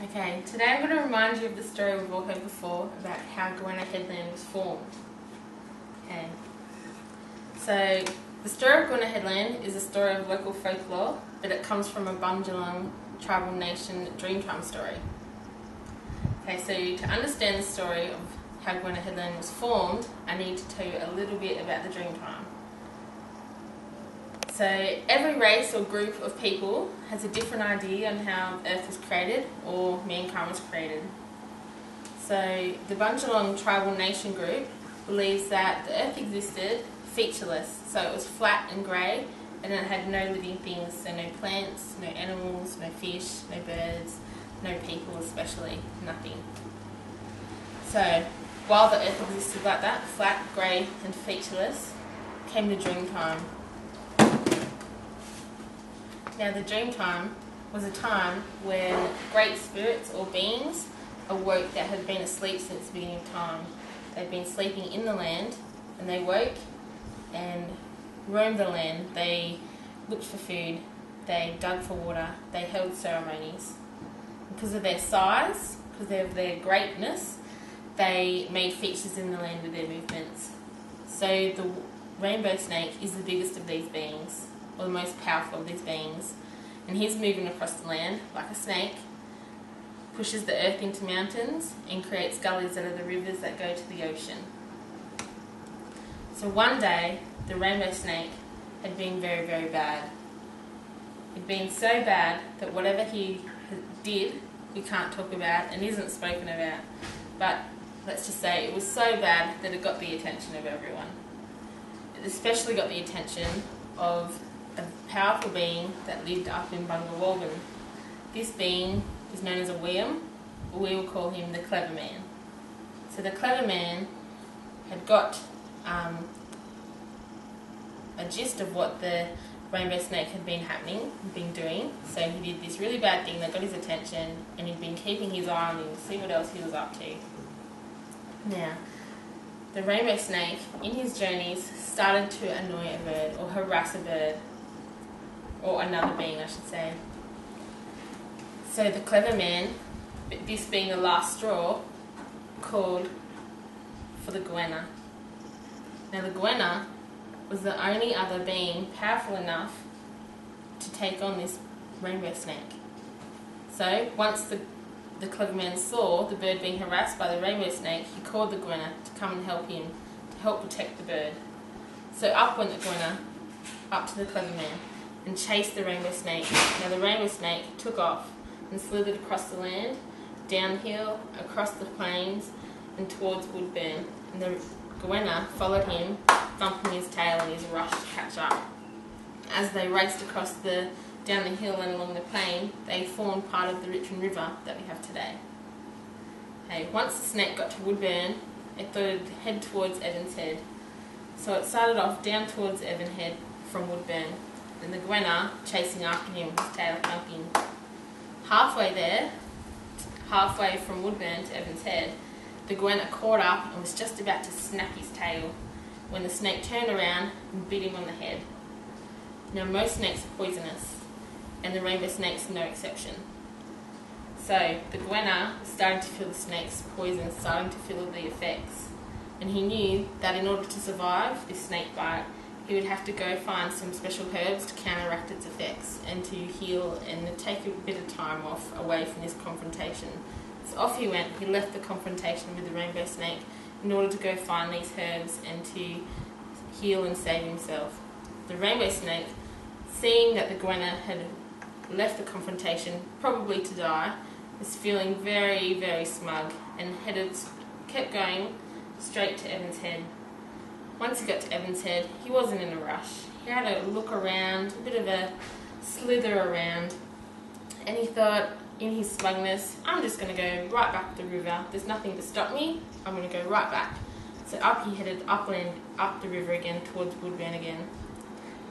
Okay, today I'm going to remind you of the story we've all heard before about how Goanna Headland was formed. Okay, so the story of Goanna Headland is a story of local folklore, but it comes from a Bundjalung tribal nation Dreamtime story. Okay, so to understand the story of how Goanna Headland was formed, I need to tell you a little bit about the Dreamtime. So every race or group of people has a different idea on how Earth was created or mankind was created. So the Bundjalung tribal nation group believes that the Earth existed featureless, so it was flat and grey and it had no living things, so no plants, no animals, no fish, no birds, no people especially, nothing. So while the Earth existed like that, flat, grey and featureless, came the Dreamtime. Now the Dreamtime was a time when great spirits or beings awoke that had been asleep since the beginning of time. They'd been sleeping in the land and they woke and roamed the land. They looked for food, they dug for water, they held ceremonies. Because of their size, because of their greatness, they made features in the land with their movements. So the rainbow snake is the biggest of these beings, or the most powerful of these beings, and he's moving across the land like a snake, pushes the earth into mountains and creates gullies that are the rivers that go to the ocean. So one day the rainbow snake had been very, very bad. He'd been so bad that whatever he did we can't talk about and isn't spoken about, but let's just say it was so bad that it got the attention of everyone. It especially got the attention of a powerful being that lived up in Bungalwalgan. This being is known as a Weeum, or we will call him the Clever Man. So the Clever Man had got a gist of what the rainbow snake had been doing. So he did this really bad thing that got his attention, and he'd been keeping his eye on him to see what else he was up to. Now, the rainbow snake, in his journeys, started to annoy a bird or harass a bird, or another being I should say. So the Clever Man, this being the last straw, called for the Goanna. Now the Goanna was the only other being powerful enough to take on this rainbow snake. So once the Clever Man saw the bird being harassed by the rainbow snake, he called the Goanna to come and help him, to help protect the bird. So up went the Goanna, up to the Clever Man, and chased the rainbow snake. Now the rainbow snake took off and slithered across the land, downhill, across the plains, and towards Woodburn. And the Goanna followed him, thumping his tail in his rush to catch up. As they raced across down the hill and along the plain, they formed part of the Richmond River that we have today. Okay, once the snake got to Woodburn, it thought it'd head towards Evans Head. So it started off down towards Evans Head from Woodburn, and the Goanna chasing after him, his tail thumping. Halfway from Woodburn to Evans Head, the Goanna caught up and was just about to snap his tail when the snake turned around and bit him on the head. Now most snakes are poisonous, and the rainbow snake's no exception. So the Goanna was starting to feel the snake's poison, starting to feel the effects, and he knew that in order to survive this snake bite, he would have to go find some special herbs to counteract its effects and to heal and to take a bit of time off away from this confrontation. So off he went. He left the confrontation with the rainbow snake in order to go find these herbs and to heal and save himself. The rainbow snake, seeing that the Goanna had left the confrontation, probably to die, was feeling very, very smug and kept going straight to Evans Head. Once he got to Evans Head, he wasn't in a rush. He had a look around, a bit of a slither around, and he thought, in his smugness, I'm just going to go right back up the river. There's nothing to stop me. I'm going to go right back. So up he headed upland, up the river again, towards Woodburn again.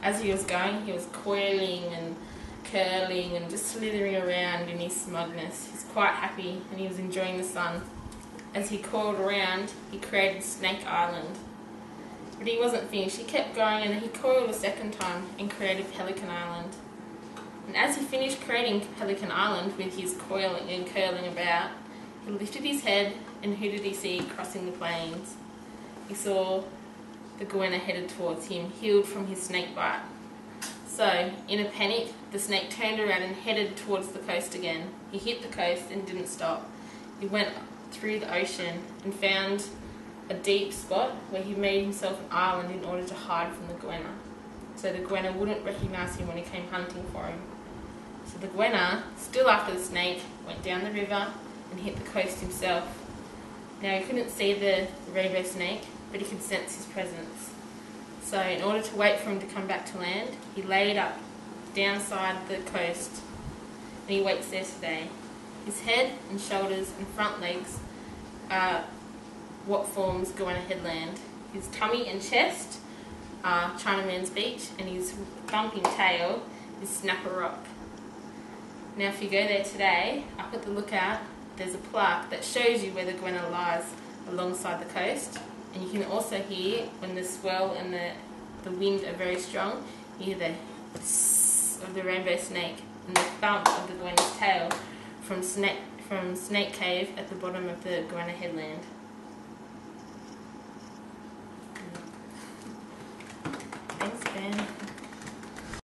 As he was going, he was coiling and curling and just slithering around in his smugness. He's quite happy and he was enjoying the sun. As he coiled around, he created Snake Island. But he wasn't finished. He kept going and he coiled a second time and created Pelican Island. And as he finished creating Pelican Island with his coiling and curling about, he lifted his head, and who did he see crossing the plains? He saw the Goanna headed towards him, healed from his snake bite. So, in a panic, the snake turned around and headed towards the coast again. He hit the coast and didn't stop. He went through the ocean and found a deep spot where he made himself an island in order to hide from the Goanna. So the Goanna wouldn't recognise him when he came hunting for him. So the Goanna, still after the snake, went down the river and hit the coast himself. Now he couldn't see the rainbow snake, but he could sense his presence. So in order to wait for him to come back to land, he laid up downside the coast, and he waits there today. His head and shoulders and front legs are what forms Goanna Headland. His tummy and chest are Chinaman's Beach, and his thumping tail is Snapper Rock. Now if you go there today, up at the lookout, there's a plaque that shows you where the Goanna lies alongside the coast, and you can also hear, when the swell and the wind are very strong, you hear the hiss of the rainbow snake and the thump of the Goanna's tail from Snake Cave at the bottom of the Goanna Headland.